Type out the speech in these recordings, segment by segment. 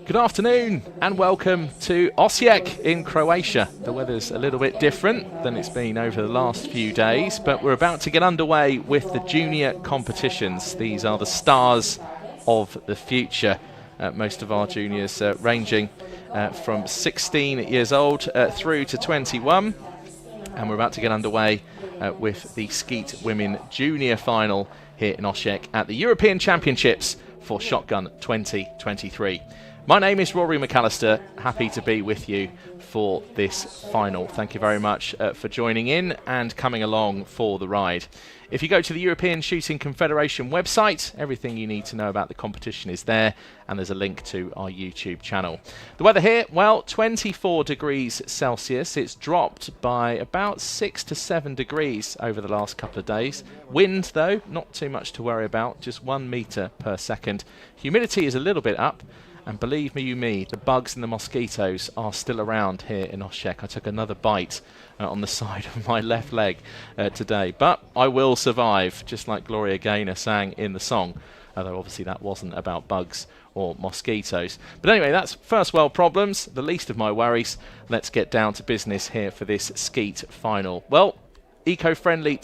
Good afternoon and welcome to Osijek in Croatia. The weather's a little bit different than it's been over the last few days, but we're about to get underway with the junior competitions. These are the stars of the future. Most of our juniors ranging from 16 years old through to 21. And we're about to get underway with the Skeet Women Junior Final here in Osijek at the European Championships for Shotgun 2023. My name is Rory McAllister, happy to be with you for this final. Thank you very much for joining in and coming along for the ride. If you go to the European Shooting Confederation website, everything you need to know about the competition is there, and there's a link to our YouTube channel. The weather here, well, 24 degrees Celsius. It's dropped by about 6 to 7 degrees over the last couple of days. Wind, though, not too much to worry about, just 1 metre per second. Humidity is a little bit up. And believe me, the bugs and the mosquitoes are still around here in Osijek. I took another bite on the side of my left leg today. But I will survive, just like Gloria Gaynor sang in the song. Although obviously that wasn't about bugs or mosquitoes. But anyway, that's first world problems, the least of my worries. Let's get down to business here for this Skeet final. Well, eco-friendly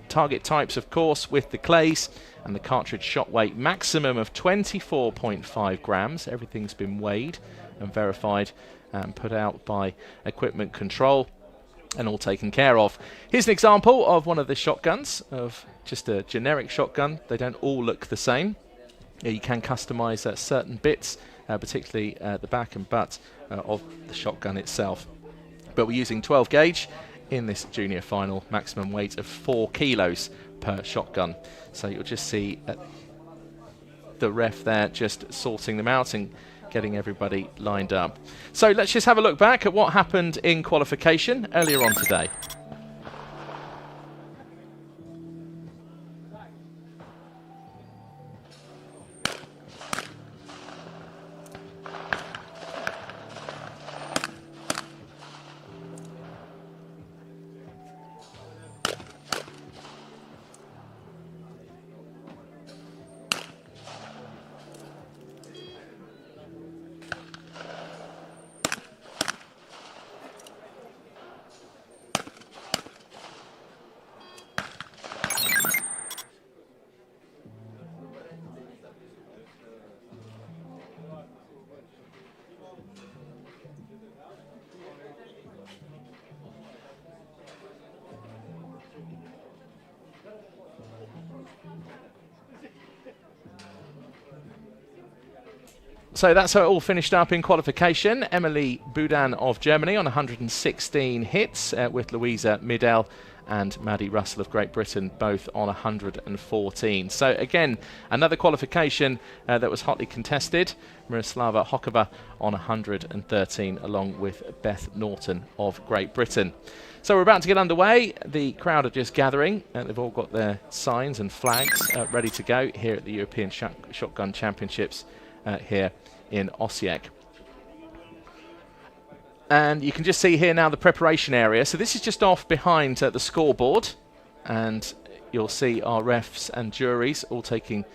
target types, of course, with the clays. And the cartridge shot weight maximum of 24.5 grams. Everything's been weighed and verified and put out by equipment control and all taken care of. Here's an example of one of the shotguns, of just a generic shotgun. They don't all look the same. You can customize certain bits, particularly the back and butt of the shotgun itself. But we're using 12 gauge in this junior final, maximum weight of 4 kilos per shotgun. So you'll just see the ref there just sorting them out and getting everybody lined up. So let's just have a look back at what happened in qualification earlier on today. So that's how it all finished up in qualification. Emily Budan of Germany on 116 hits, with Louisa Midell and Maddie Russell of Great Britain both on 114. So again, another qualification that was hotly contested. Miroslava Hokova on 113 along with Beth Norton of Great Britain. So we're about to get underway. The crowd are just gathering. They've all got their signs and flags ready to go here at the European Shotgun Championships here in Osijek. And you can just see here now the preparation area. So this is just off behind the scoreboard, and you'll see our refs and juries all taking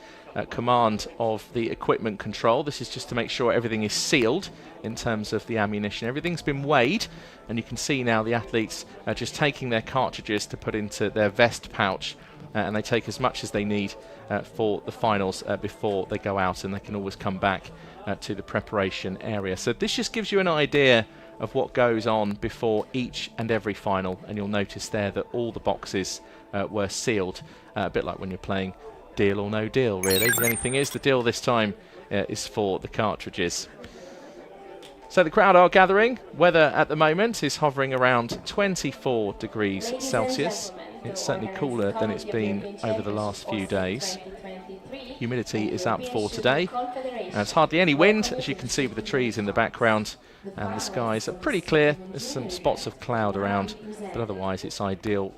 command of the equipment control. This is just to make sure everything is sealed in terms of the ammunition. Everything's been weighed, and you can see now the athletes are just taking their cartridges to put into their vest pouch, and they take as much as they need for the finals before they go out, and they can always come back to the preparation area. So this just gives you an idea of what goes on before each and every final, and you'll notice there that all the boxes were sealed, a bit like when you're playing Deal or No Deal, really. The only thing is, the deal this time is for the cartridges. So the crowd are gathering. Weather at the moment is hovering around 24 degrees Celsius. It's certainly cooler than it's been over the last few days. Humidity is up for today. There's hardly any wind, as you can see with the trees in the background, and the skies are pretty clear. There's some spots of cloud around, but otherwise it's ideal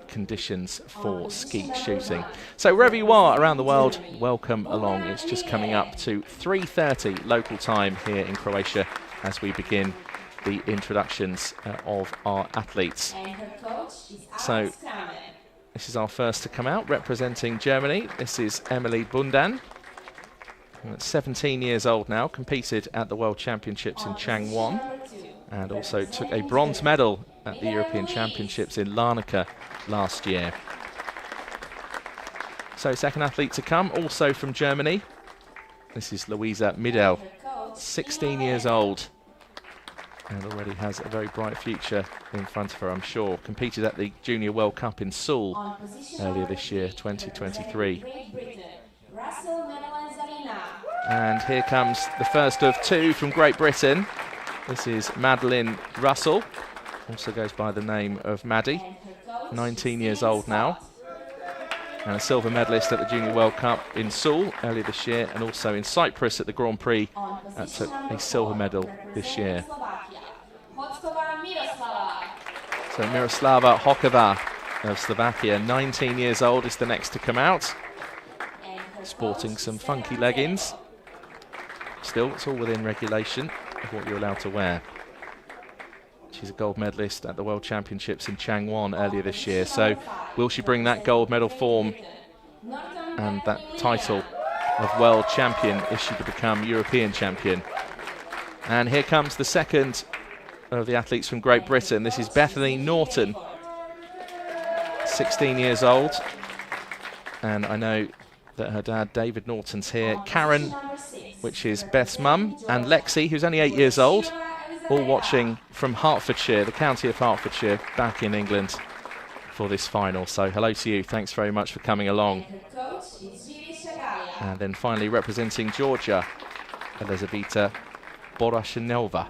conditions for skeet shooting. So wherever you are around the world, welcome along. It's just coming up to 3:30 local time here in Croatia as we begin the introductions of our athletes. So this is our first to come out representing Germany. This is Emily Bundan. At 17 years old now, competed at the World Championships in Changwon and also took a bronze medal at the European Championships in Larnaca last year. So second athlete to come, also from Germany. This is Luisa Midel, 16 years old, and already has a very bright future in front of her, I'm sure. Competed at the Junior World Cup in Seoul earlier this year, 2023. And here comes the first of two from Great Britain. This is Madeline Russell, also goes by the name of Maddie, 19 years old now, and a silver medalist at the Junior World Cup in Seoul earlier this year, and also in Cyprus at the Grand Prix, took a silver medal this year. So Miroslava Hokova of Slovakia, 19 years old, is the next to come out, sporting some funky leggings. Still, it's all within regulation of what you're allowed to wear. She's a gold medalist at the World Championships in Changwon earlier this year. So will she bring that gold medal form and that title of world champion if she could become European champion? And here comes the second of the athletes from Great Britain. This is Bethany Norton, 16 years old. And I know that her dad, David Norton's here. Karen, which is Beth's mum, and Lexi, who's only 8 years old, all watching from Hertfordshire, the county of Hertfordshire, back in England for this final. So hello to you, thanks very much for coming along. And then finally representing Georgia, Elizaveta Borashinova,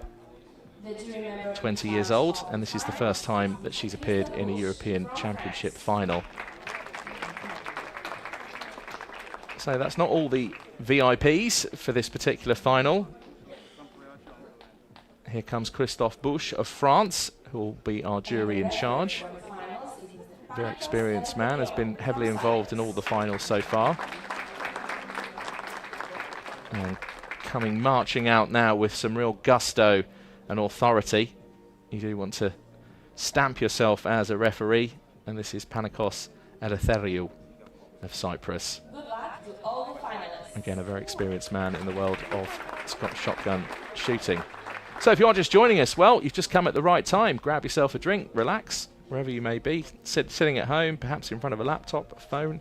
20 years old, and this is the first time that she's appeared in a European Championship final. So that's not all the VIPs for this particular final. Here comes Christophe Bush of France, who will be our jury in charge. Very experienced man, has been heavily involved in all the finals so far. And coming marching out now with some real gusto and authority. You do want to stamp yourself as a referee, and this is Panikos Eleftheriou of Cyprus. Again, a very experienced man in the world of shotgun shooting. So if you are just joining us, well, you've just come at the right time. Grab yourself a drink, relax, wherever you may be. Sitting at home, perhaps in front of a laptop, a phone,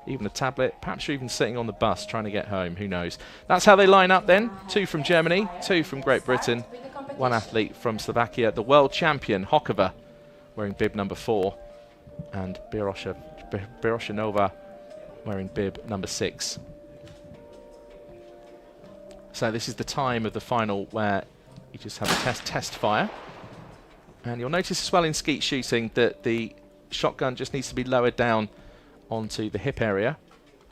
even a tablet. Perhaps you're even sitting on the bus trying to get home, who knows. That's how they line up then. 2 from Germany, 2 from Great Britain, 1 athlete from Slovakia. The world champion, Hokova, wearing bib number 4, and Biroshinova wearing bib number 6. So this is the time of the final where you just have a test fire. And you'll notice as well in skeet shooting that the shotgun just needs to be lowered down onto the hip area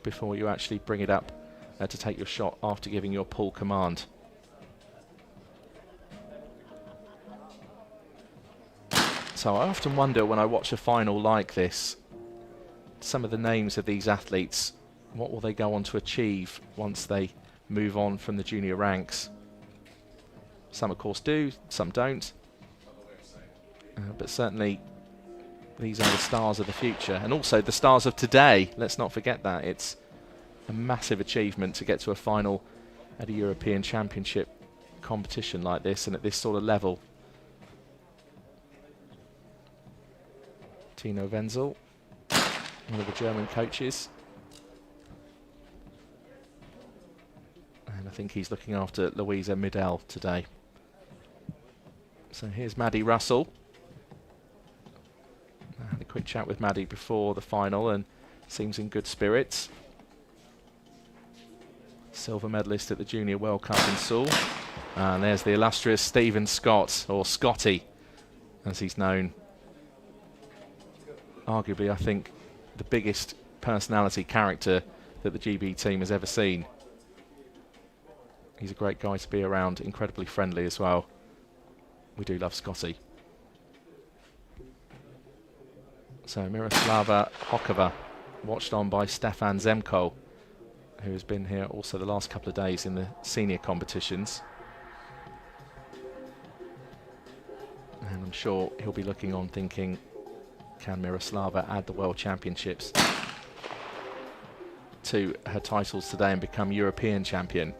before you actually bring it up to take your shot after giving your pull command. So I often wonder when I watch a final like this, some of the names of these athletes, what will they go on to achieve once they move on from the junior ranks? Some of course do, some don't, but certainly these are the stars of the future, and also the stars of today. Let's not forget that. It's a massive achievement to get to a final at a European Championship competition like this and at this sort of level. Tino Wenzel, one of the German coaches, and I think he's looking after Luisa Midel today. So here's Maddie Russell. I had a quick chat with Maddie before the final and seems in good spirits. Silver medalist at the Junior World Cup in Seoul. And there's the illustrious Stephen Scott, or Scotty, as he's known. Arguably, I think, the biggest personality character that the GB team has ever seen. He's a great guy to be around, incredibly friendly as well. We do love Scotty. So Miroslava Hokova, watched on by Stefan Zemko, who has been here also the last couple of days in the senior competitions. And I'm sure he'll be looking on thinking, can Miroslava add the World Championships to her titles today and become European champion?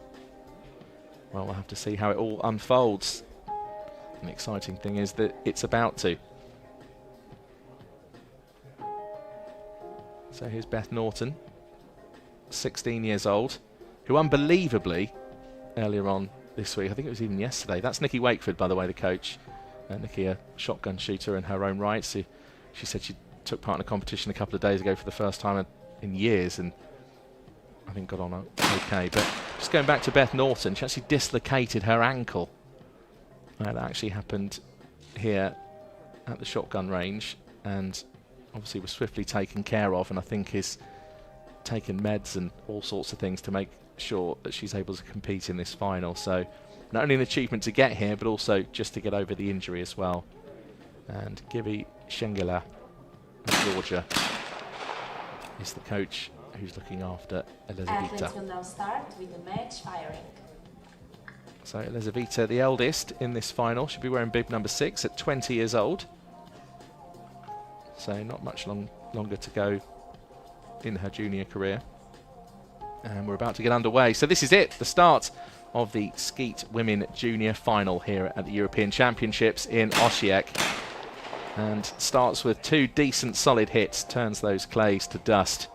Well, we'll have to see how it all unfolds. And the exciting thing is that it's about to. So here's Beth Norton, 16 years old, who unbelievably, earlier on this week, I think it was even yesterday, that's Nikki Wakeford, by the way, the coach. Nikki, a shotgun shooter in her own right. So she said she took part in a competition a couple of days ago for the first time in years, and I think got on okay. But just going back to Beth Norton, she actually dislocated her ankle. That actually happened here at the shotgun range, and obviously was swiftly taken care of, and I think is taking meds and all sorts of things to make sure that she's able to compete in this final. So not only an achievement to get here, but also just to get over the injury as well. And Gibby Shengela of Georgia is the coach who's looking after Elizaveta. Athletes will now start with the match firing. So Elizaveta, the eldest in this final, should be wearing bib number 6 at 20 years old. So not much longer to go in her junior career. And we're about to get underway. So this is it, the start of the Skeet Women Junior Final here at the European Championships in Osijek. And starts with 2 decent solid hits, turns those clays to dust.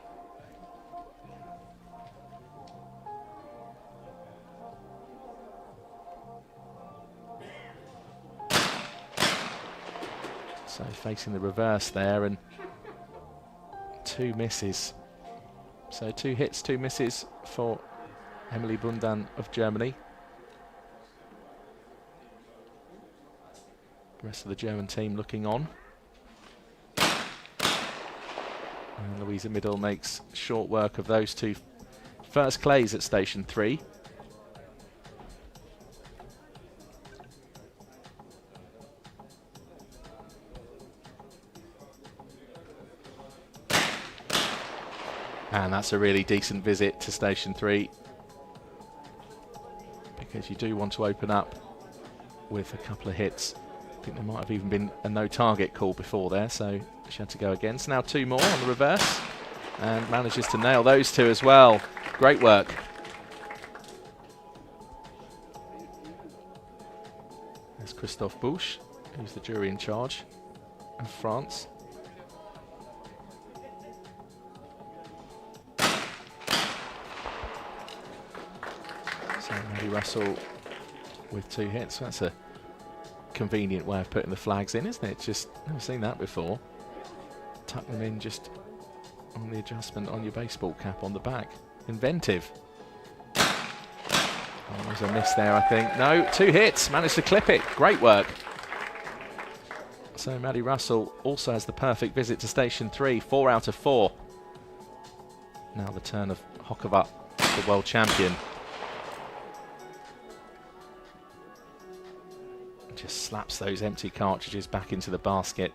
So facing the reverse there, and 2 misses. So 2 hits, 2 misses for Emily Bundan of Germany. The rest of the German team looking on. And Louisa Middle makes short work of those 2 first clays at station 3. And that's a really decent visit to station 3, because you do want to open up with a couple of hits. I think there might have even been a no target call before there, so she had to go again. So now 2 more on the reverse, and manages to nail those 2 as well. Great work. There's Christophe Bouche, who's the jury in charge of France. So Maddie Russell with 2 hits. That's a convenient way of putting the flags in, isn't it? Just never seen that before. Tuck them in just on the adjustment on your baseball cap on the back. Inventive. Oh, there's a miss there, I think. No, 2 hits. Managed to clip it. Great work. So Maddie Russell also has the perfect visit to station 3. 4 out of 4. Now the turn of Hokova, the world champion. Just slaps those empty cartridges back into the basket.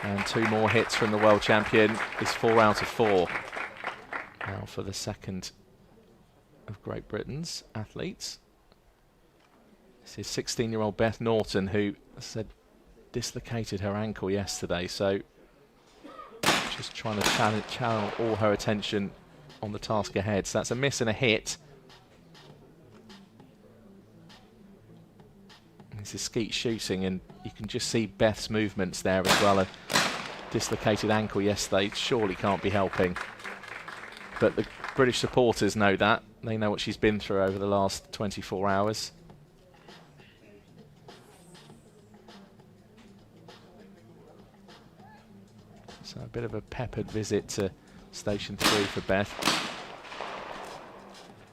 And 2 more hits from the world champion is 4 out of 4. Now for the second of Great Britain's athletes. This is 16-year-old Beth Norton, who, as I said, dislocated her ankle yesterday. So just trying to channel all her attention on the task ahead. So that's a miss and a hit. This is Skeet shooting, and you can just see Beth's movements there as well. A dislocated ankle yesterday surely can't be helping. But the British supporters know that. They know what she's been through over the last 24 hours. So a bit of a peppered visit to station 3 for Beth.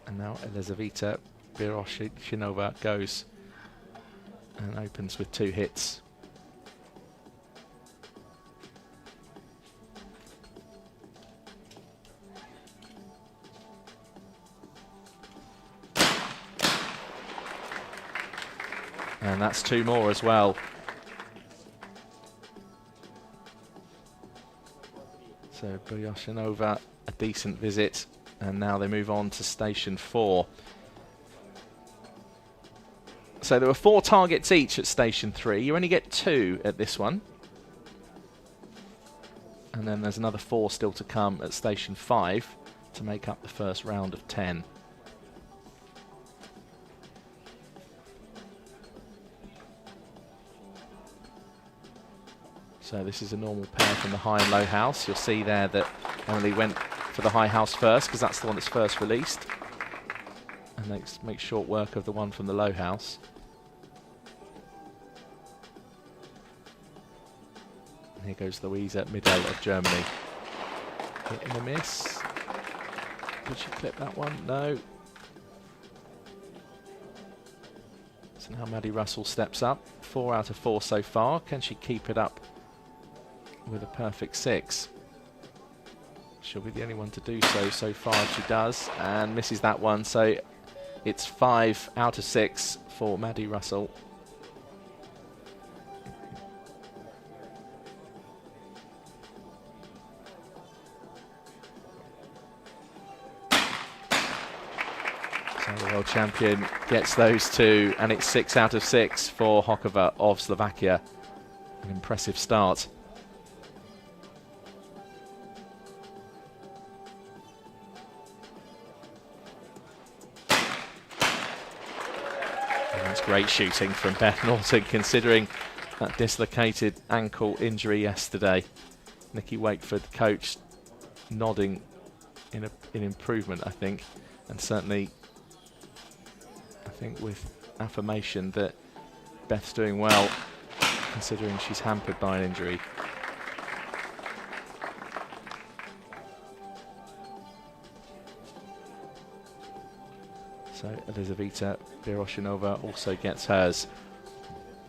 And now Elizaveta Biroshinova goes and opens with 2 hits. And that's 2 more as well. So Biroshinova, a decent visit, and now they move on to station 4. So there were 4 targets each at station 3. You only get 2 at this one. And then there's another 4 still to come at station 5 to make up the first round of 10. So this is a normal pair from the high and low house. You'll see there that Emily went for the high house first because that's the one that's first released. And makes short work of the one from the low house. And here goes Louisa Middel of Germany. Hit and a miss. Did she clip that one? No. So now Maddie Russell steps up. 4 out of 4 so far. Can she keep it up with a perfect 6? She'll be the only one to do so far if she does, and misses that one. So it's 5 out of 6 for Maddie Russell. So the world champion gets those 2, and it's 6 out of 6 for Hokova of Slovakia. An impressive start. That's great shooting from Beth Norton, considering that dislocated ankle injury yesterday. Nikki Wakeford, coach, nodding in improvement, I think, and certainly, I think, with affirmation that Beth's doing well, considering she's hampered by an injury. So Elizaveta Biroshinova also gets hers.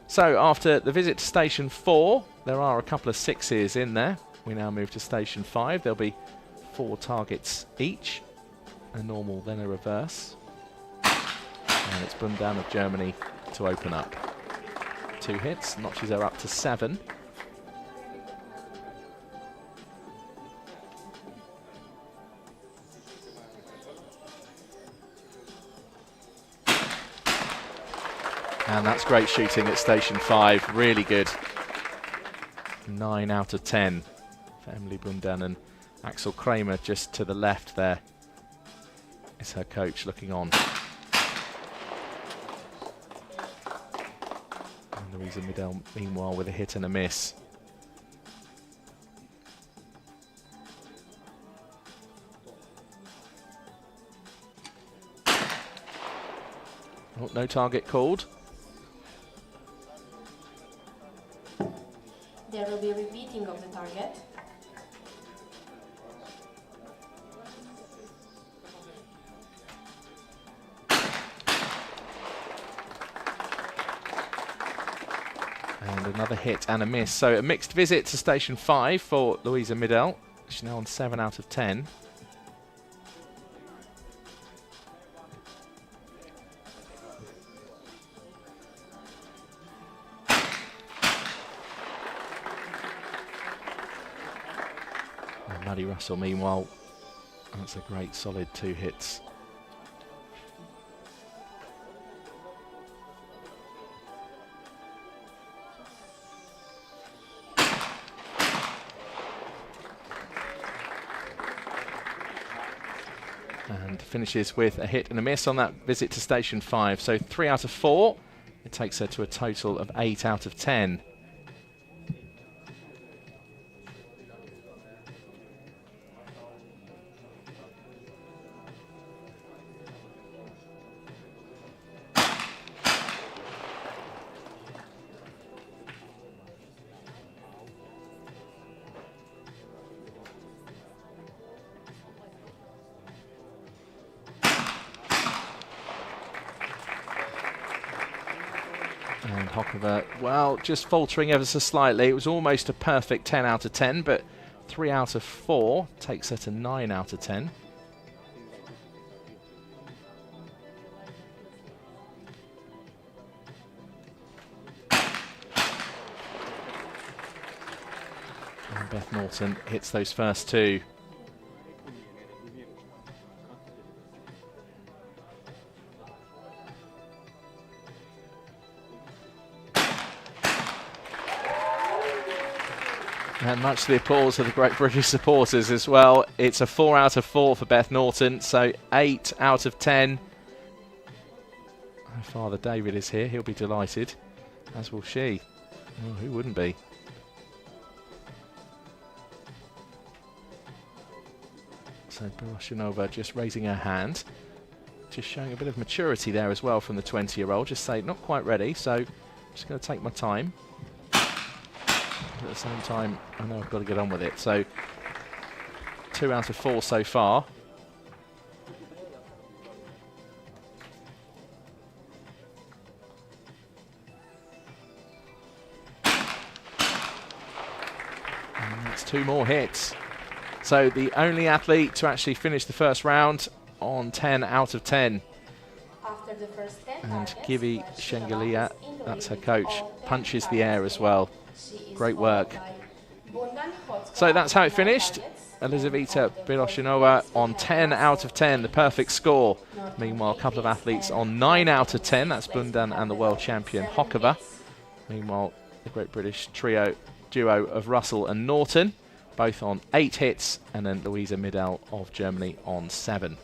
So after the visit to station 4, there are a couple of 6s in there. We now move to station 5. There'll be 4 targets each. A normal, then a reverse. And it's Bundan of Germany to open up. 2 hits, notches her up to 7. And that's great shooting at station 5, really good. 9 out of 10 for Emily Bundan, and Axel Kramer just to the left there is her coach looking on. And Louisa Middel meanwhile with a hit and a miss. Oh, no target called. There will be a repeating of the target. And another hit and a miss. So a mixed visit to station 5 for Louisa Middel. She's now on 7 out of 10. Maddie Russell, meanwhile, that's a great solid 2 hits. And finishes with a hit and a miss on that visit to station 5. So 3 out of 4. It takes her to a total of 8 out of 10. And Hokova, well, just faltering ever so slightly. It was almost a perfect 10 out of 10, but 3 out of 4 takes her to 9 out of 10. And Beth Norton hits those first 2. And much to the applause of the great British supporters as well. It's a 4 out of 4 for Beth Norton, so 8 out of 10. Her father David is here, he'll be delighted, as will she. Oh, who wouldn't be? So Biloshinova just raising her hand, just showing a bit of maturity there as well from the 20-year-old. Just say, not quite ready, so I'm just going to take my time. At the same time, I know I've got to get on with it. So 2 out of 4 so far. And that's 2 more hits. So the only athlete to actually finish the first round on 10 out of 10. After the first 10 And targets, Givi Shengelia Shengelia, is in the that's her lead coach, with all 10 punches the air as well. She is Great followed work. by Bundan Kotska So that's how it with 9 finished. targets, Elizaveta and on the Biloshinova fourth on place, 10 out of 10, the perfect score. Norton Meanwhile, a couple of hits athletes and on 9 out of 10. in That's sixth place Bundan we and the have world the champion 7 Hokova. hits. Meanwhile, the great British duo of Russell and Norton, both on 8 hits, and then Louisa Middel of Germany on 7.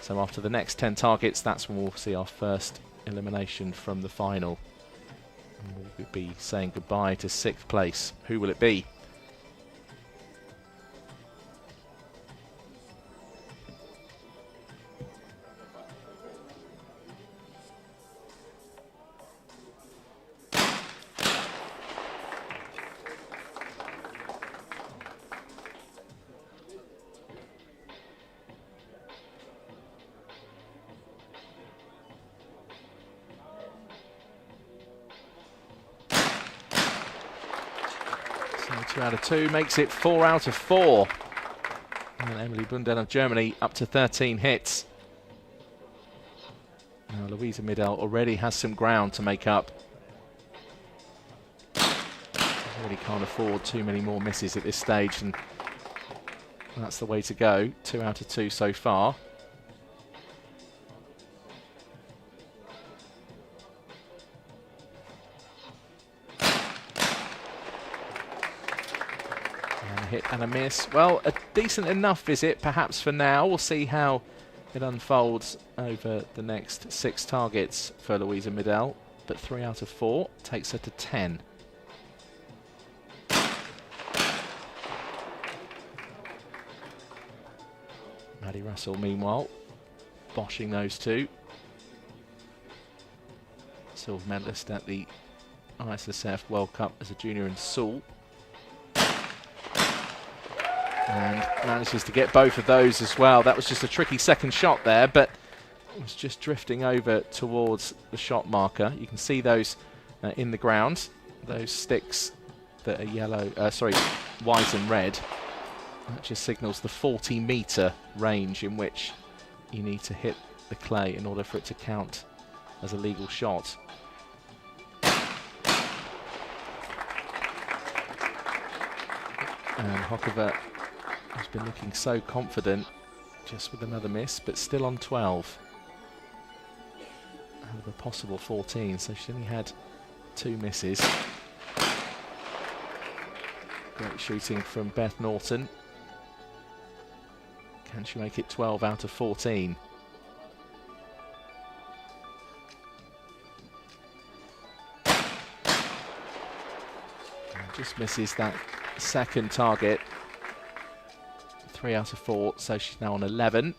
So after the next 10 targets, that's when we'll see our first elimination from the final. And we'll be saying goodbye to 6th place. Who will it be? So 2 out of 2 makes it 4 out of 4. And Emily Bundan of Germany up to 13 hits. Now Louisa Middel already has some ground to make up. Really can't afford too many more misses at this stage, and that's the way to go. 2 out of 2 so far. And a hit and a miss. Well, a decent enough visit perhaps for now. We'll see how it unfolds over the next 6 targets for Louisa Middel. But 3 out of 4 takes her to 10. Maddie Russell, meanwhile, boshing those 2. Silver medalist at the ISSF World Cup as a junior in Seoul. And manages to get both of those as well. That was just a tricky second shot there, but it was just drifting over towards the shot marker. You can see those in the ground, those sticks that are yellow, white and red. That just signals the 40-metre range in which you need to hit the clay in order for it to count as a legal shot. And Hokova has been looking so confident, just with another miss, but still on 12. Out of a possible 14, so she only had 2 misses. Great shooting from Beth Norton. Can she make it 12 out of 14? And just misses that second target. 3 out of 4, so she's now on 11.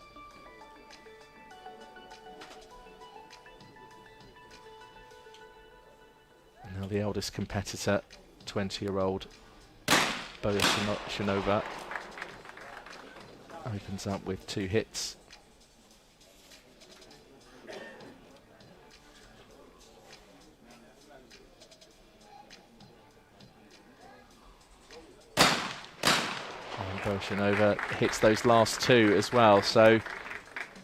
And now the eldest competitor, 20-year-old Biloshinova, opens up with 2 hits. Biloshinova hits those last 2 as well, so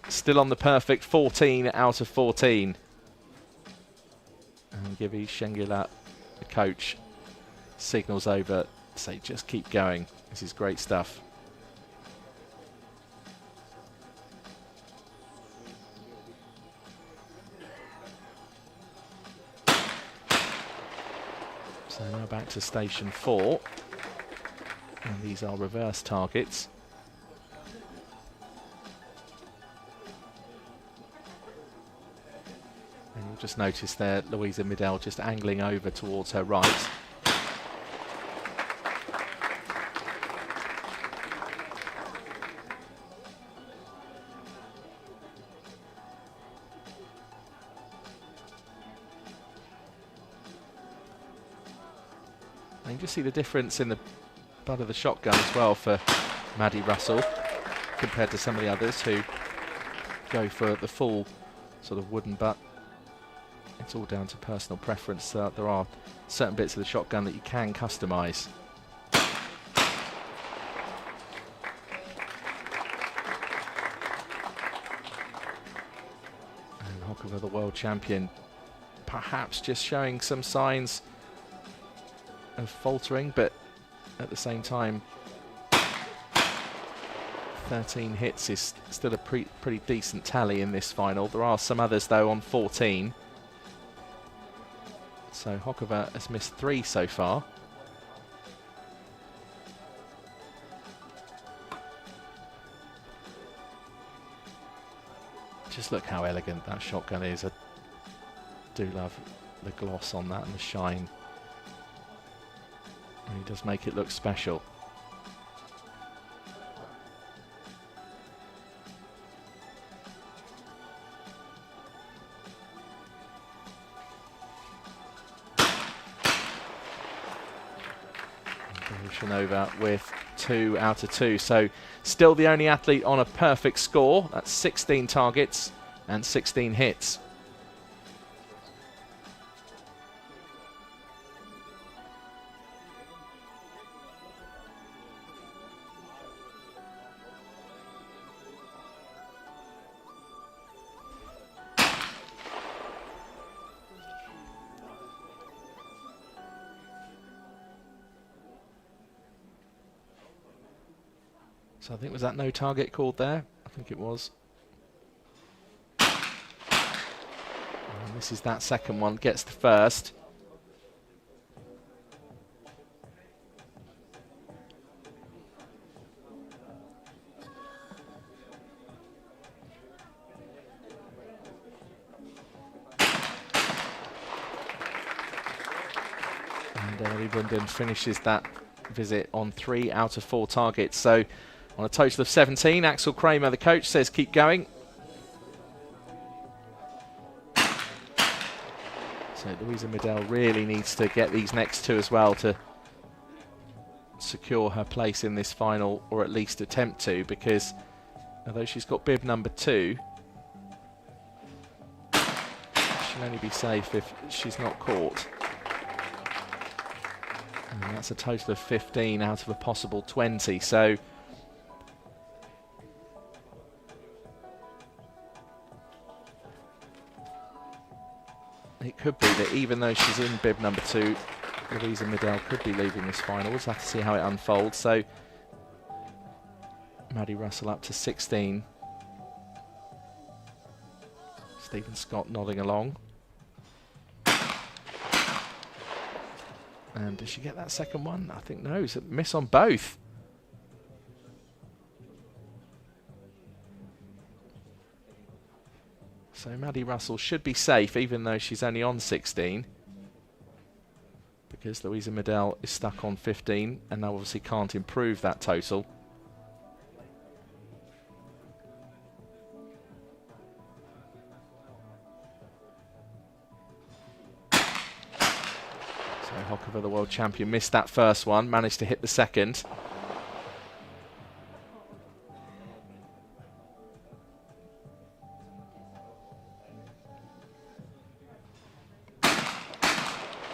still on the perfect 14 out of 14. And Givi Shengelia, the coach, signals over, say just keep going. This is great stuff. So now back to station 4. And these are reverse targets. And you'll just notice there Louisa Middell just angling over towards her right. And you just see the difference in the butt of the shotgun as well for Maddie Russell compared to some of the others who go for the full sort of wooden butt. It's all down to personal preference. There are certain bits of the shotgun that you can customise. And Hokover, the world champion, perhaps just showing some signs of faltering, but at the same time 13 hits is still a pretty decent tally in this final. There are some others though on 14. So Hokover has missed 3 so far. Just look how elegant that shotgun is. I do love the gloss on that and the shine. He does make it look special. Shanova with 2 out of 2. So still the only athlete on a perfect score. That's 16 targets and 16 hits. So I think, was that no target called there? I think it was. And this is that second one, gets the first. And Emily Bunden finishes that visit on 3 out of 4 targets. So on a total of 17, Axel Kramer, the coach, says keep going. So Louisa Middell really needs to get these next 2 as well to secure her place in this final, or at least attempt to, because although she's got bib number 2, she'll only be safe if she's not caught. And that's a total of 15 out of a possible 20. So it could be that even though she's in bib number 2, Louisa Middell could be leaving this final. We'll have to see how it unfolds. So Maddie Russell up to 16. Stephen Scott nodding along. And did she get that second one? I think no, it's a miss on both. So Maddie Russell should be safe, even though she's only on 16. Because Louisa Middell is stuck on 15, and now obviously can't improve that total. So Hokover, the world champion, missed that first one, managed to hit the second.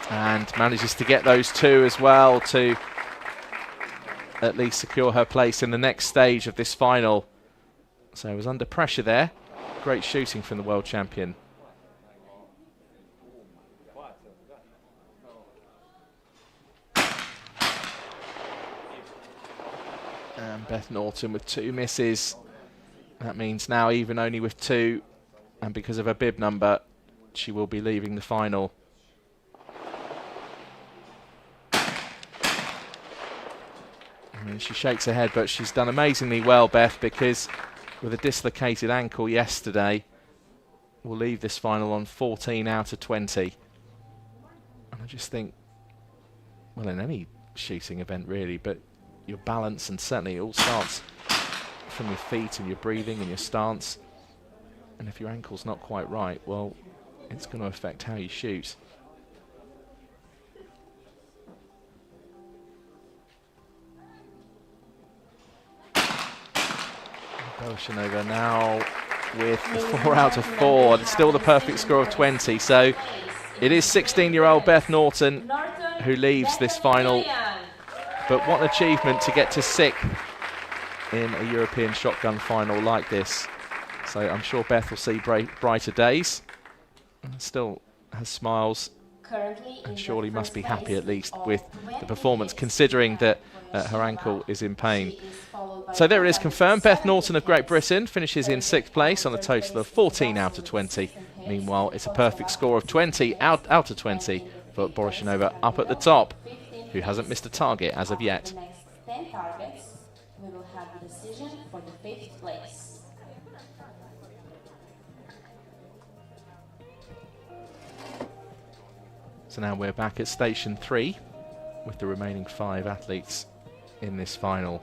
And manages to get those 2 as well to at least secure her place in the next stage of this final. So it was under pressure there. Great shooting from the world champion. And Beth Norton with 2 misses. That means now even only with 2, and because of her bib number, she will be leaving the final. And she shakes her head, but she's done amazingly well, Beth, because with a dislocated ankle yesterday, we'll leave this final on 14 out of 20. And I just think, well, in any shooting event really, but your balance, and certainly it all starts from your feet and your breathing and your stance. And if your ankle's not quite right, well, it's going to affect how you shoot. Bolshanova now with the 4 out of 4, and still the perfect score of 20. So it is 16-year-old Beth Norton who leaves this final. But what an achievement to get to 6th in a European shotgun final like this. So I'm sure Beth will see brighter days. Still has smiles, and surely must be happy at least with the performance, considering that her ankle is in pain. So there it is confirmed. Beth Norton of Great Britain finishes in 6th place on a total of 14 out of 20. Meanwhile, it's a perfect score of 20 out of 20 for Borichinova up at the top, who hasn't missed a target as of yet. The next 10 targets, we will have the decision for the 5th place. So now we're back at station 3 with the remaining 5 athletes in this final.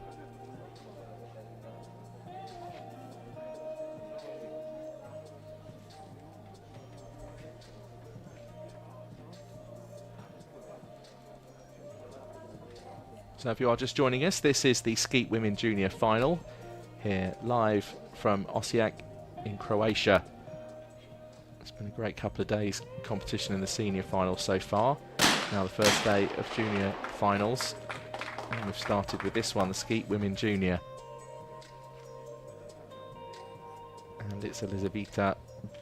So if you are just joining us, this is the Skeet Women Junior Final, here live from Osijek in Croatia. It's been a great couple of days competition in the senior final so far. Now the first day of junior finals, and we've started with this one, the Skeet Women Junior. And it's Elizaveta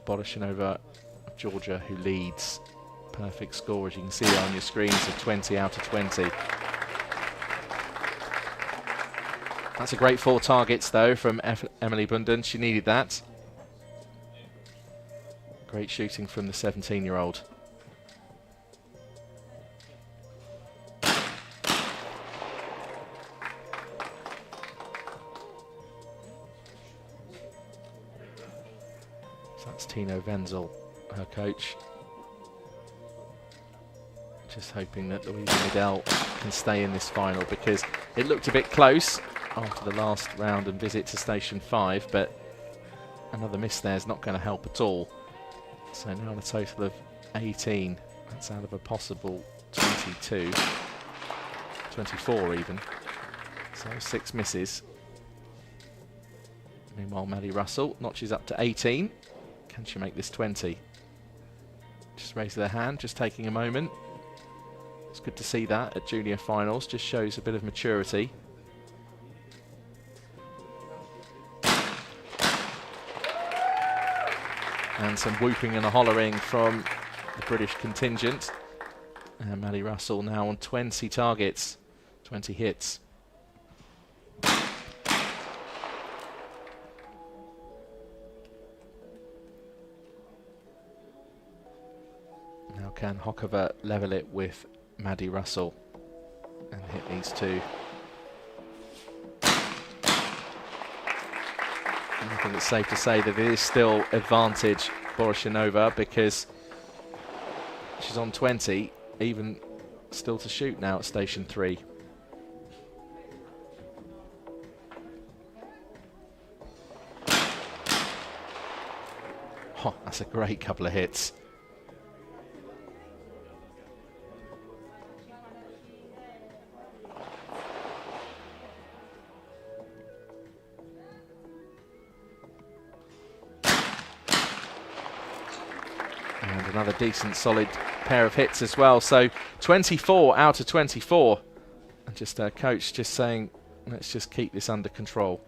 Borichinova of Georgia who leads. Perfect score, as you can see on your screens, of 20 out of 20. That's a great 4 targets, though, from Emily Bunden. She needed that. Great shooting from the 17-year-old. So that's Tino Wenzel, her coach. Just hoping that Louisa Midell can stay in this final, because it looked a bit close after the last round and visit to station 5, but another miss there is not going to help at all. So now a total of 18. That's out of a possible 22, 24 even. So 6 misses. Meanwhile, Maddie Russell notches up to 18. Can she make this 20? Just raised their hand, just taking a moment. It's good to see that at junior finals, just shows a bit of maturity. And some whooping and a hollering from the British contingent. And Maddie Russell now on 20 targets, 20 hits. Now can Hokova level it with Maddie Russell and hit these 2? I think it's safe to say that it is still advantage Borichinova, because she's on 20, even still to shoot now at station 3. Oh, that's a great couple of hits. And another decent solid pair of hits as well. So 24 out of 24. And just our coach just saying, let's just keep this under control.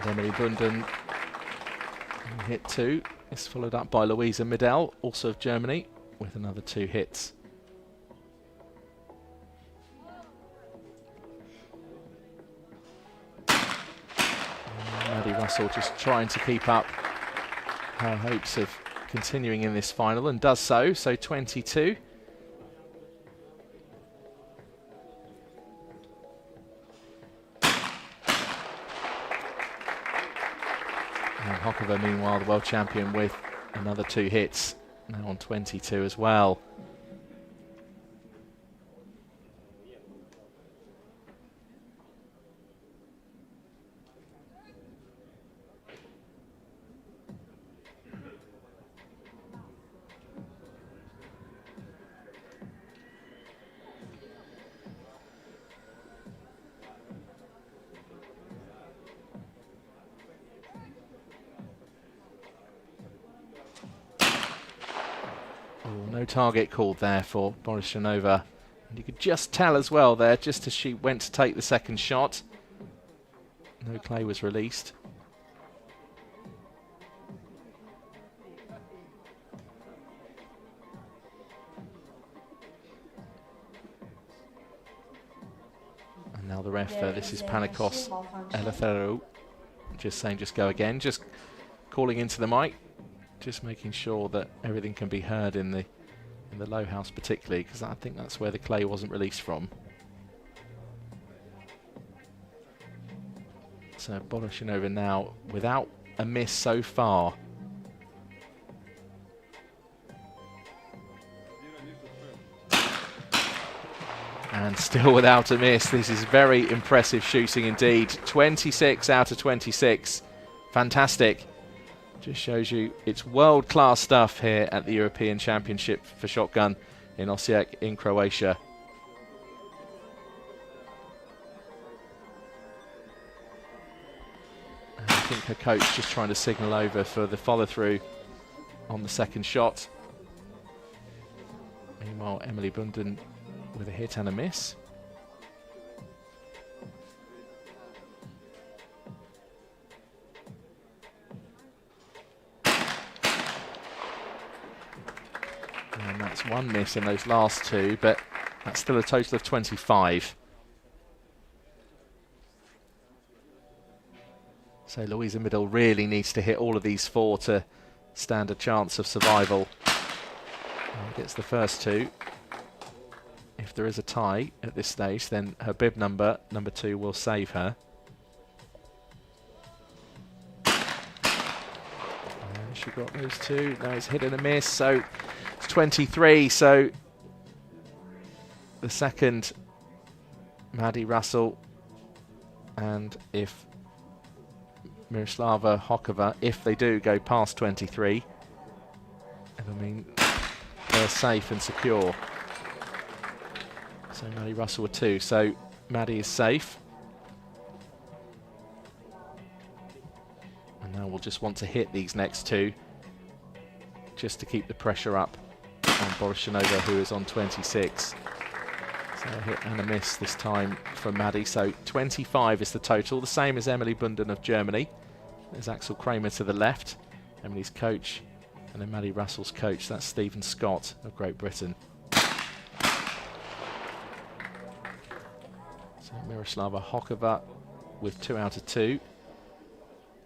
Emily Bunden hit 2. Is followed up by Louisa Midell, also of Germany, with another 2 hits. Maddie Russell just trying to keep up her hopes of continuing in this final, and does so. So 22. And Hokova, meanwhile, the world champion, with another 2 hits, now on 22 as well. No target called there for Borishanova. And you could just tell as well there, just as she went to take the second shot, no clay was released. And now the ref, this is Panikos Eleftheriou, just saying just go again, just calling into the mic, just making sure that everything can be heard in the low house, particularly because I think that's where the clay wasn't released from. So Borishanova now without a miss so far. And still without a miss. This is very impressive shooting indeed. 26 out of 26. Fantastic. Just shows you it's world-class stuff here at the European Championship for shotgun in Osijek in Croatia. And I think her coach just trying to signal over for the follow-through on the second shot. Meanwhile, Emily Bunden with a hit and a miss. And that's 1 miss in those last 2, but that's still a total of 25. So Louisa Midell really needs to hit all of these 4 to stand a chance of survival. And gets the first 2. If there is a tie at this stage, then her bib number 2, will save her. And she got those 2. No, it's hit and a miss, so 23, so the second Maddie Russell, and if Miroslava Hokova, if they do go past 23, I mean they're safe and secure. So Maddie Russell with 2, so Maddie is safe. And now we'll just want to hit these next 2 just to keep the pressure up on Borishanova, who is on 26. So a hit and a miss this time from Maddie. So 25 is the total, the same as Emily Bunden of Germany. There's Axel Kramer to the left, Emily's coach, and then Maddie Russell's coach, that's Stephen Scott of Great Britain. So Miroslava Hokova with 2 out of 2.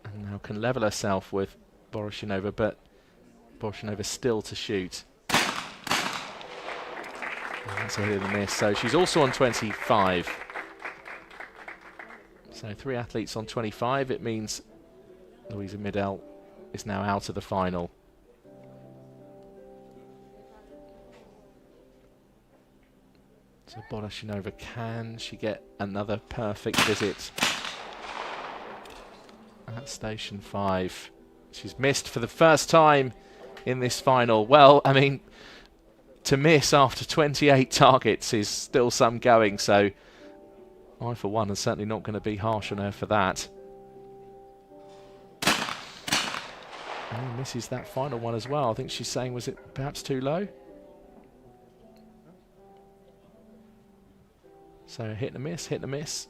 And now can level herself with Borishanova, but Borishanova still to shoot. And that's a hit and a miss. So she's also on 25. So 3 athletes on 25. It means Louisa Midell is now out of the final. So Borishanova, can she get another perfect visit at station 5? She's missed for the first time in this final. Well, I mean, to miss after 28 targets is still some going, so I, for one, am certainly not going to be harsh on her for that. And misses that final one as well. I think she's saying, was it perhaps too low? So hit and a miss, hit and a miss.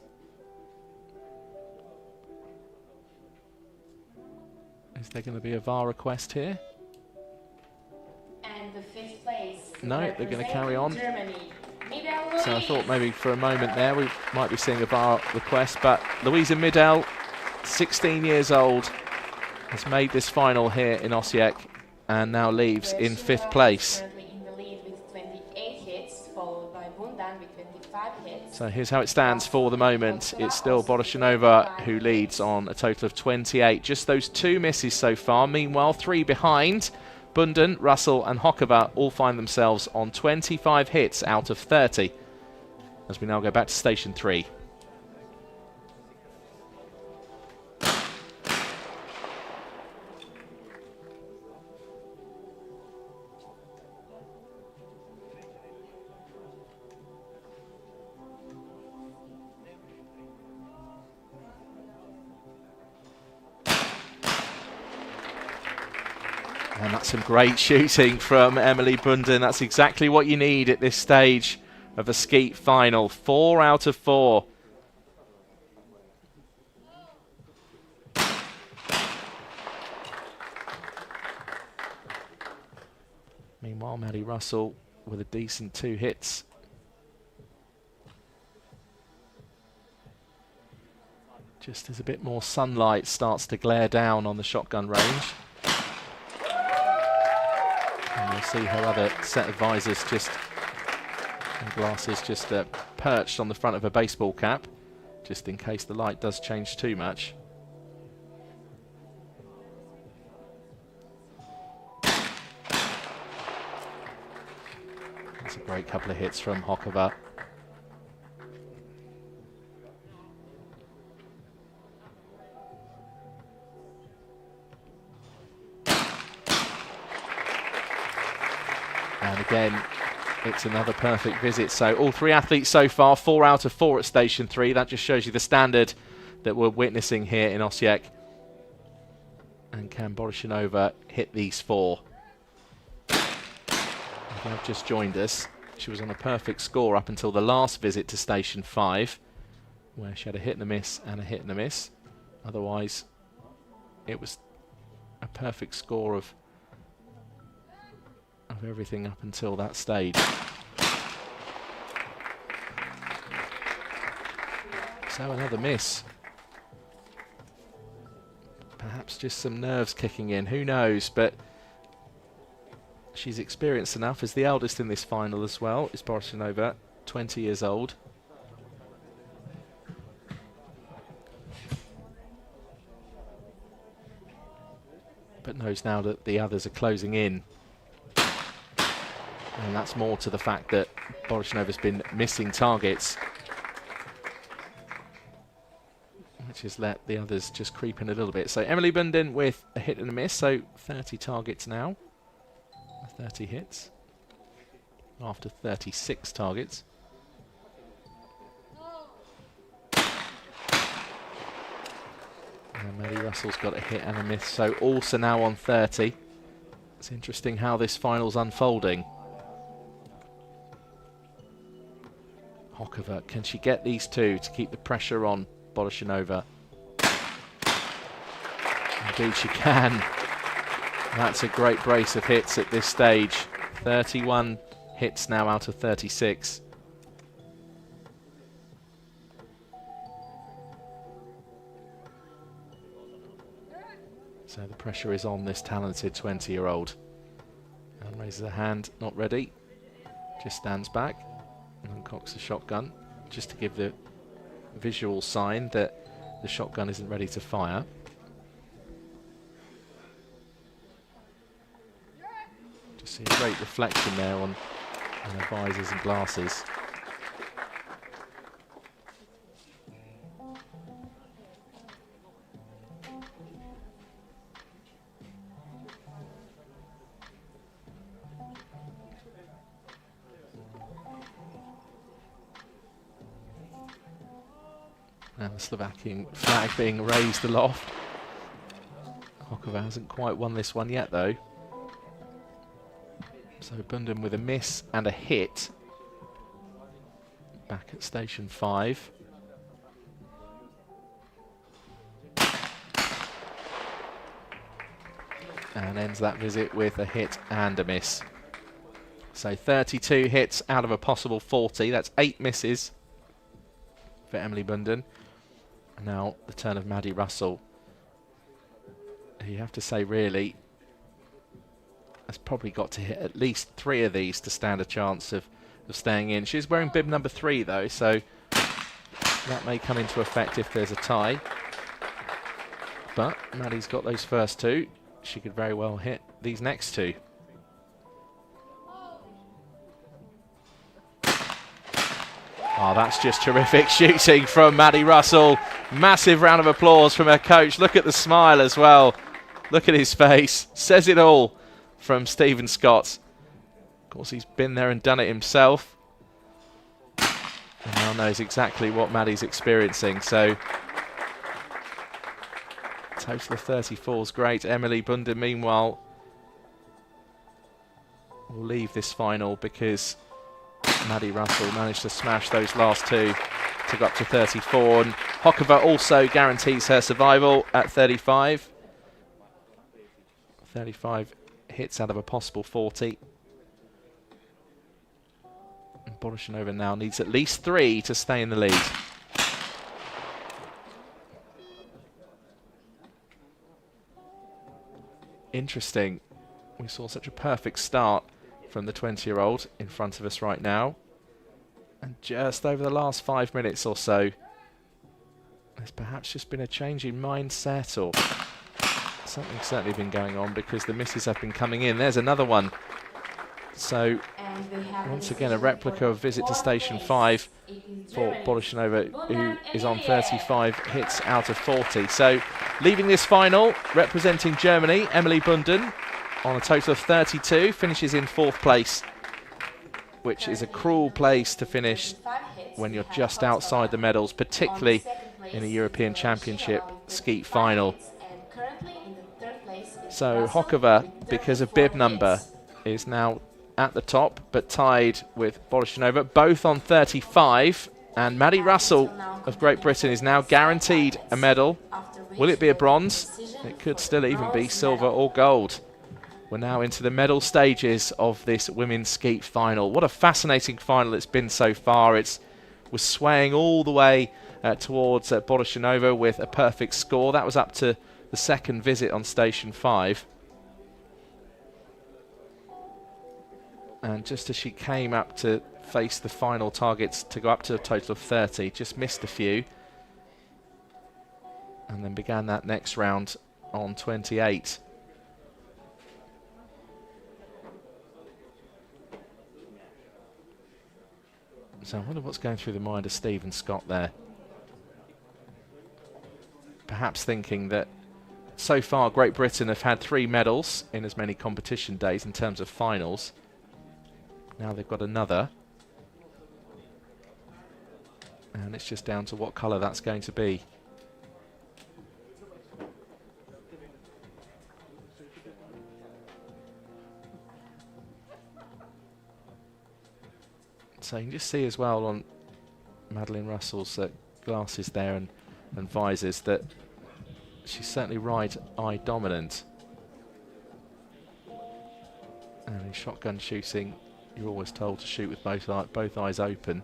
Is there going to be a VAR request here? And the fifth place. No, they're going to carry on. Germany. So I thought maybe for a moment there we might be seeing a VAR request, but Louisa Middel, 16 years old, has made this final here in Osijek and now leaves in fifth place. In the lead with 28 hits, followed by Bundan with 25 hits. So here's how it stands for the moment. It's still Boroshanova who leads on a total of 28. Just those 2 misses so far. Meanwhile, 3 behind. Bundan, Russell and Hokova all find themselves on 25 hits out of 30. As we now go back to station 3. And that's some great shooting from Emily Bundan. That's exactly what you need at this stage of a Skeet final. 4 out of 4. Meanwhile, Maddie Russell with a decent 2 hits. Just as a bit more sunlight starts to glare down on the shotgun range. And we'll see her other set of visors and glasses just perched on the front of a baseball cap, just in case the light does change too much. That's a great couple of hits from Hokova. And again, it's another perfect visit. So all 3 athletes so far, 4 out of 4 at station 3. That just shows you the standard that we're witnessing here in Osijek. And can Boroshanova hit these 4? If you have just joined us, she was on a perfect score up until the last visit to station 5, where she had a hit and a miss and a hit and a miss. Otherwise, it was a perfect score of everything up until that stage. So another miss. Perhaps just some nerves kicking in, who knows, but she's experienced enough. As the eldest in this final as well is Boroshanova, 20 years old. But knows now that the others are closing in. And that's more to the fact that Boroshanova's been missing targets, which has let the others just creep in a little bit. So Emily Bundan with a hit and a miss, so 30 targets now, 30 hits after 36 targets. And Maddie Russell's got a hit and a miss, so also now on 30. It's interesting how this final's unfolding. Hokova, can she get these 2 to keep the pressure on Boroshanova? Indeed she can. That's a great brace of hits at this stage. 31 hits now out of 36. So the pressure is on this talented 20-year-old. And raises a hand, not ready. Just stands back and cocks a shotgun, just to give the visual sign that the shotgun isn't ready to fire. Just see a great reflection there on her visors and glasses. And the Slovakian flag being raised aloft. Hokova hasn't quite won this one yet, though. So Bundan with a miss and a hit. Back at station 5. and ends that visit with a hit and a miss. So 32 hits out of a possible 40. That's 8 misses for Emily Bunden. Now the turn of Maddie Russell. You have to say, really, has probably got to hit at least 3 of these to stand a chance of staying in. She's wearing bib number 3 though, so that may come into effect if there's a tie. But Maddie's got those first 2. She could very well hit these next 2. Oh, that's just terrific shooting from Maddie Russell. Massive round of applause from her coach. Look at the smile as well. Look at his face. Says it all from Stephen Scott. Of course, he's been there and done it himself. And now knows exactly what Maddie's experiencing. So, total of 34 is great. Emily Bunden, meanwhile, will leave this final because Maddie Russell managed to smash those last 2 to go up to 34. And Hokova also guarantees her survival at 35. 35 hits out of a possible 40. And Borishinova now needs at least 3 to stay in the lead. Interesting. We saw such a perfect start from the 20-year-old in front of us right now. And just over the last 5 minutes or so, there's perhaps just been a change in mindset, or something's certainly been going on, because the misses have been coming in. There's another one. So, once again, a replica of Visit to Station 5 for Borishinova, who is on 35 hits out of 40. So, leaving this final, representing Germany, Emily Bunden, on a total of 32, finishes in 4th place, which is a cruel place to finish when you're just outside the medals, particularly in a European Championship Skeet final. So Hokova, because of bib number, is now at the top, but tied with Borishinova, both on 35. And Maddie Russell of Great Britain is now guaranteed a medal. Will it be a bronze? It could still even be silver or gold. We're now into the medal stages of this women's skeet final. What a fascinating final it's been so far. It was swaying all the way towards Borishinova with a perfect score. That was up to the 2nd visit on Station 5. And just as she came up to face the final targets to go up to a total of 30, just missed a few. And then began that next round on 28. So I wonder what's going through the mind of Stephen Scott there. Perhaps thinking that so far Great Britain have had 3 medals in as many competition days in terms of finals. Now they've got another. And it's just down to what colour that's going to be. So you can just see as well on Madeline Russell's glasses there and visors that she's certainly right eye dominant. And in shotgun shooting, you're always told to shoot with both eyes open.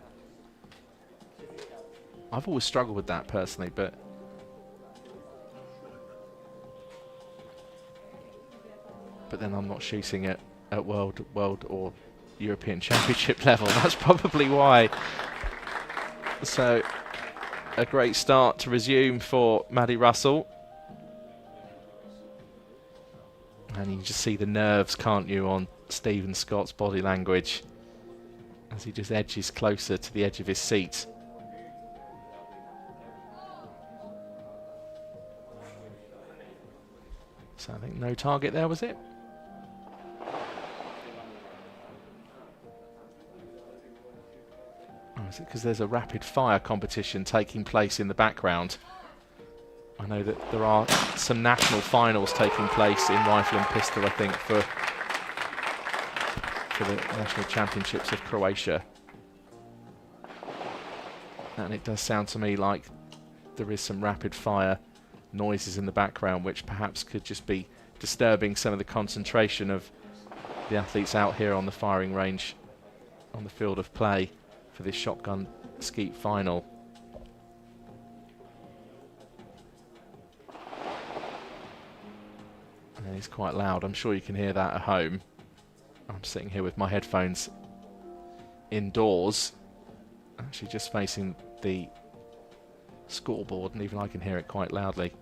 I've always struggled with that personally, but then I'm not shooting at world or European Championship level. That's probably why. So a great start to resume for Maddie Russell. And you can just see the nerves, can't you, on Stephen Scott's body language as he just edges closer to the edge of his seat. So I think no target there, was it? Oh, is it because there's a rapid fire competition taking place in the background? I know that there are some national finals taking place in rifle and pistol, I think, for the national championships of Croatia. And it does sound to me like there is some rapid fire noises in the background, which perhaps could just be disturbing some of the concentration of the athletes out here on the firing range, on the field of play for this shotgun skeet final. And it's quite loud. I'm sure you can hear that at home. I'm sitting here with my headphones indoors, actually just facing the scoreboard, and even I can hear it quite loudly.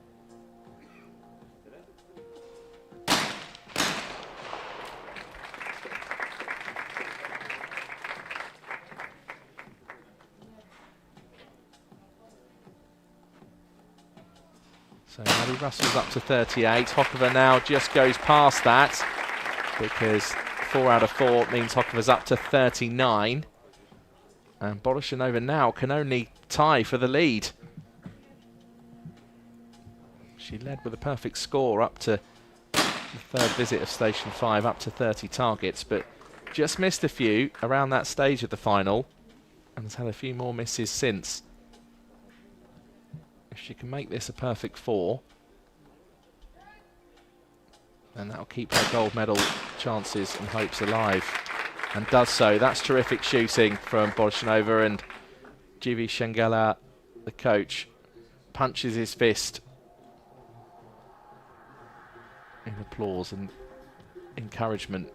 So Maddie Russell's up to 38. Hokova now just goes past that because 4 out of 4 means Hokova's up to 39. And Bodoshanova now can only tie for the lead. She led with a perfect score up to the 3rd visit of Station 5, up to 30 targets, but just missed a few around that stage of the final and has had a few more misses since. If she can make this a perfect 4, then that'll keep her gold medal chances and hopes alive. And does so. That's terrific shooting from Bodoshanova, and Jivi Shangela, the coach, punches his fist in applause and encouragement.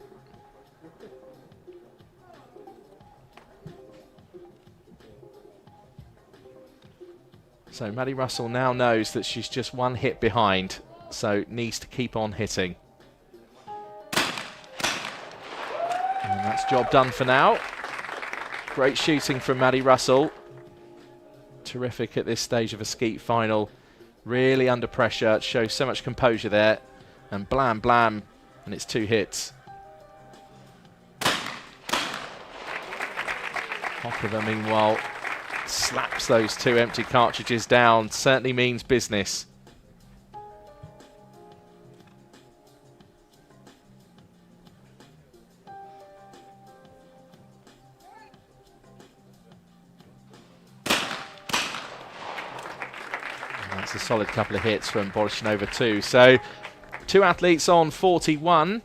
So Maddie Russell now knows that she's just 1 hit behind, so needs to keep on hitting. And that's job done for now. Great shooting from Maddie Russell. Terrific at this stage of a skeet final. Really under pressure, shows so much composure there. And blam, blam, and it's 2 hits. Hokova, meanwhile, slaps those 2 empty cartridges down. Certainly means business. And that's a solid couple of hits from Bodoshanova too. So 2 athletes on 41.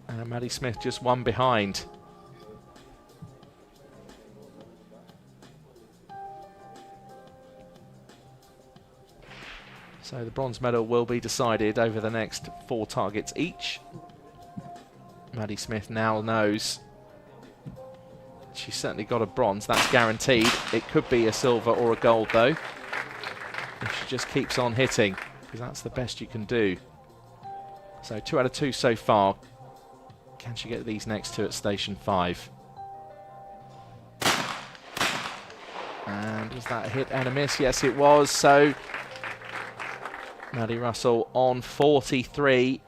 And Maddie Smith just 1 behind. So the bronze medal will be decided over the next 4 targets each. Maddie Smith now knows she's certainly got a bronze, that's guaranteed. It could be a silver or a gold though, if she just keeps on hitting, because that's the best you can do. So 2 out of 2 so far. Can she get these next 2 at Station 5? And was that a hit and a miss? Yes, it was. So Maddie Russell on 43.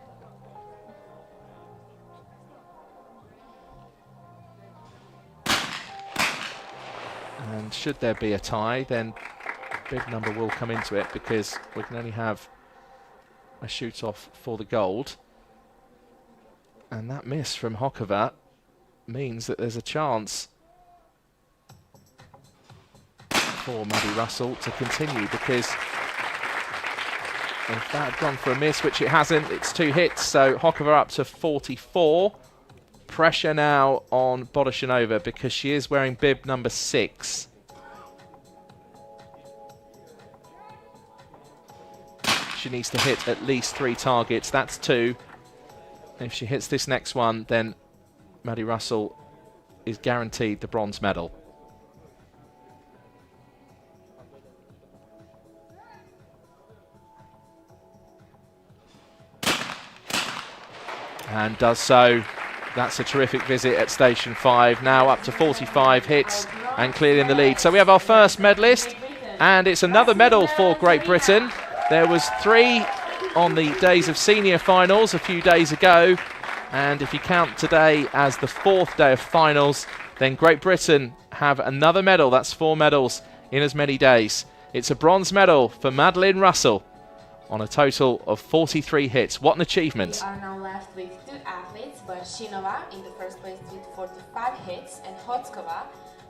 And should there be a tie, then big number will come into it, because we can only have a shoot-off for the gold. And that miss from Hokova means that there's a chance for Maddie Russell to continue, because if that had gone for a miss, which it hasn't, it's 2 hits, so Hokova up to 44. Pressure now on Bodoshanova because she is wearing bib number 6. She needs to hit at least 3 targets, that's 2. If she hits this next one, then Maddie Russell is guaranteed the bronze medal. And does so. That's a terrific visit at Station 5. Now up to 45 hits and clearly in the lead. So we have our first medalist, and it's another medal for Great Britain. There was 3 on the days of senior finals a few days ago, and if you count today as the 4th day of finals, then Great Britain have another medal. That's 4 medals in as many days. It's a bronze medal for Madeline Russell on a total of 43 hits. What an achievement. We are now left with 2 athletes, Borshinova in the first place with 45 hits and Hotskova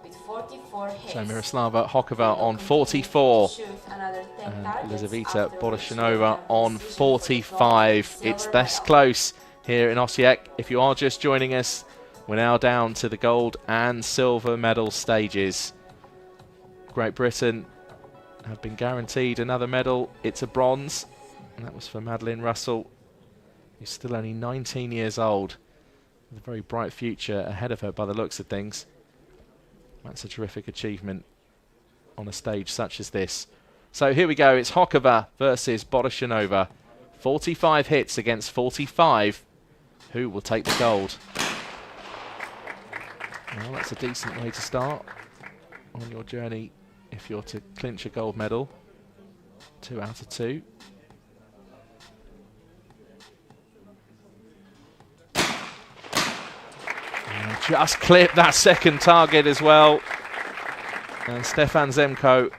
with 44 hits. So Miroslava Hokova on 44. Shoot another 10 And targets Elizaveta after Bodoshinova reaching on the decision for the 45. gold It's silver this medal. close here in Osijek. If you are just joining us, we're now down to the gold and silver medal stages. Great Britain have been guaranteed another medal. It's a bronze, and that was for Madeline Russell, who's still only 19 years old, with a very bright future ahead of her by the looks of things. That's a terrific achievement on a stage such as this. So here we go, it's Hokova versus Bodoshinova. 45 hits against 45. Who will take the gold? Well, that's a decent way to start on your journey if you're to clinch a gold medal. 2 out of 2. And just clipped that second target as well. And Stefan Zemko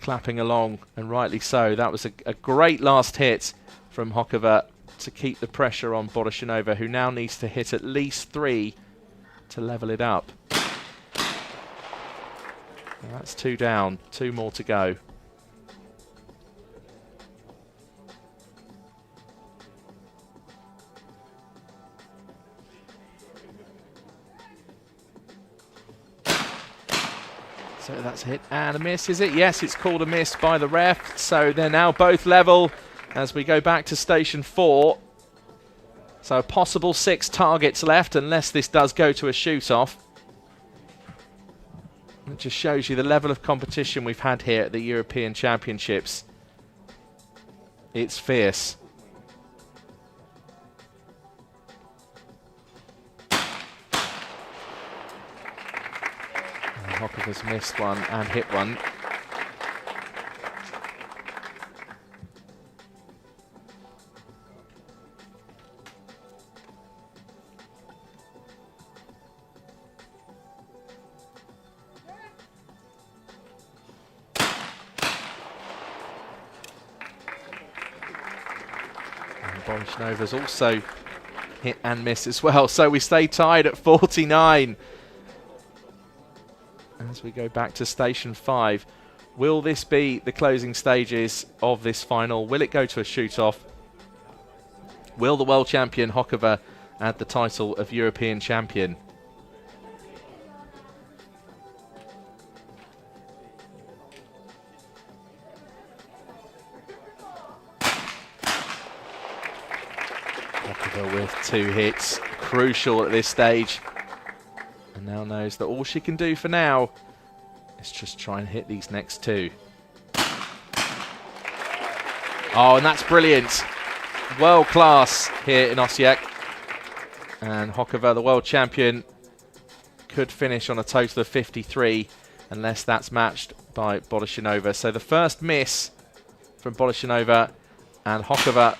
clapping along, and rightly so. That was a great last hit from Hokova to keep the pressure on Bodoshinova, who now needs to hit at least 3 to level it up. And that's 2 down, 2 more to go. So that's a hit and a miss, is it? Yes, it's called a miss by the ref. So they're now both level as we go back to station 4. So a possible 6 targets left, unless this does go to a shoot-off. It just shows you the level of competition we've had here at the European Championships. It's fierce. Hokova's missed one and hit one. Bodosinova's also hit and miss as well, so we stay tied at 49. As we go back to station 5, will this be the closing stages of this final? Will it go to a shoot-off? Will the world champion Hokova add the title of European champion? Hokova with 2 hits, crucial at this stage. And now knows that all she can do for now is just try and hit these next 2. Oh, and that's brilliant. World class here in Osijek. And Hokova, the world champion, could finish on a total of 53 unless that's matched by Bodoshinova. So the first miss from Bodoshinova, and Hokova,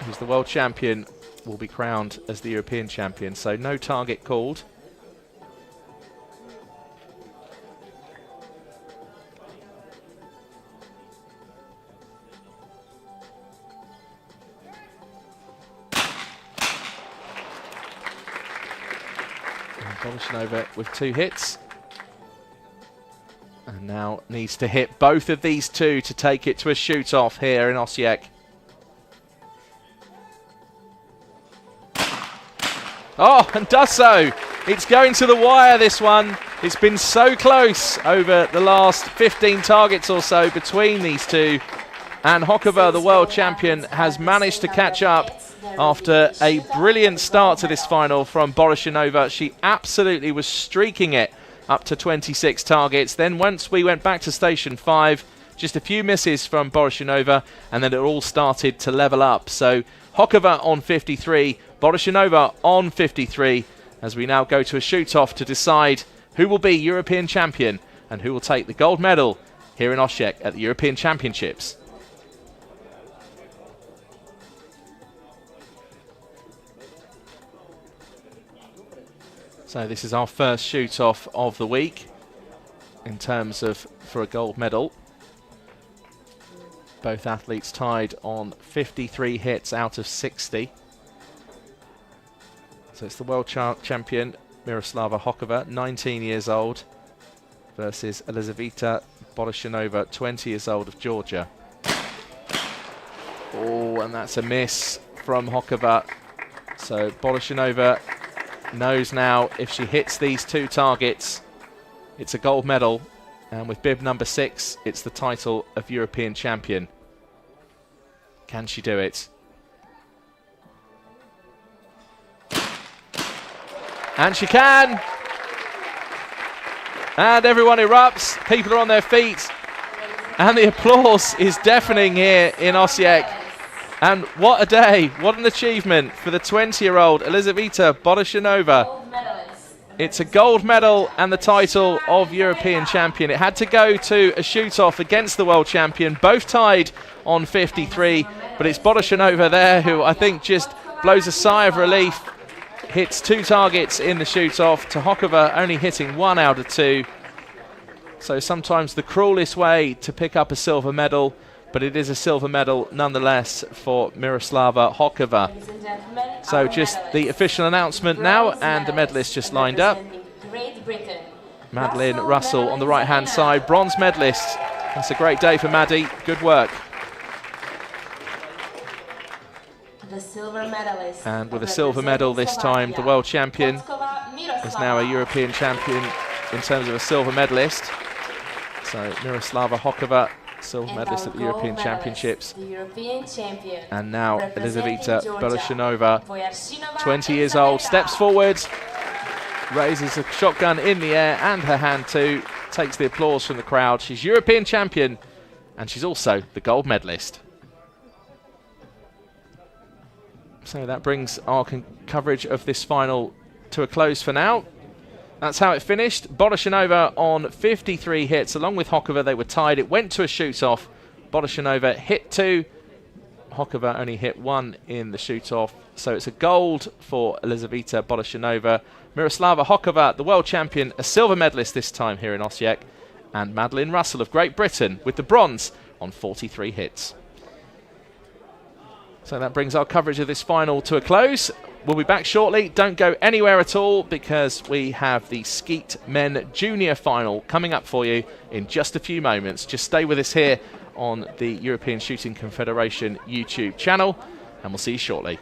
who's the world champion, will be crowned as the European champion. So no target called. Bodoshinova with 2 hits. And now needs to hit both of these 2 to take it to a shoot-off here in Osijek. Oh, and does so. It's going to the wire, this one. It's been so close over the last 15 targets or so between these 2. And Hokova, the world champion, has managed to catch up after a brilliant start to this final from Bodoshinova. She absolutely was streaking it up to 26 targets. Then once we went back to station 5, just a few misses from Bodoshinova, and then it all started to level up. So Hokova on 53, Bodoshinova on 53, as we now go to a shoot-off to decide who will be European champion and who will take the gold medal here in Osijek at the European Championships. So this is our first shoot-off of the week in terms of for a gold medal. Both athletes tied on 53 hits out of 60. So it's the world champion Miroslava Hokova, 19 years old, versus Elizaveta Bodoshanova, 20 years old, of Georgia. Oh, and that's a miss from Hokova. So Bodoshanova knows now if she hits these two targets, it's a gold medal. And with bib number 6, it's the title of European champion. Can she do it? And she can! And everyone erupts. People are on their feet. And the applause is deafening here in Osijek. And what a day, what an achievement for the 20-year-old Elizaveta Bodoshanova. It's a gold medal and the title of European champion. It had to go to a shoot-off against the world champion, both tied on 53, but it's Bodoshanova there who I think just blows a sigh of relief. Hits 2 targets in the shoot-off, to Hokova only hitting 1 out of 2. So sometimes the cruelest way to pick up a silver medal, but it is a silver medal nonetheless for Miroslava Hokova. So just the official announcement now, and the medalists just lined up. Madeline Russell on the right-hand side, bronze medalist. That's a great day for Maddie, good work. The silver medalist. And with a silver medal this time, the world champion is now a European champion in terms of a silver medalist. So Miroslava Hokova, silver medalist at the European Championships. The European champion. And now Elizaveta Bodoshanova, 20 years old, steps forward, raises a shotgun in the air and her hand too, takes the applause from the crowd. She's European champion and she's also the gold medalist. So that brings our coverage of this final to a close for now. That's how it finished. Bodoshanova on 53 hits, along with Hokova. They were tied. It went to a shoot-off. Bodoshanova hit 2. Hokova only hit 1 in the shoot-off. So it's a gold for Elizaveta Bodoshanova. Miroslava Hokova, the world champion, a silver medalist this time here in Osijek. And Madeline Russell of Great Britain with the bronze on 43 hits. So that brings our coverage of this final to a close. We'll be back shortly. Don't go anywhere at all because we have the Skeet Men Junior final coming up for you in just a few moments. Just stay with us here on the European Shooting Confederation YouTube channel and we'll see you shortly.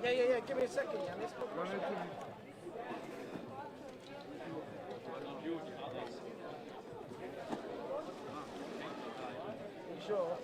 Yeah, give me a second, Jan. You sure?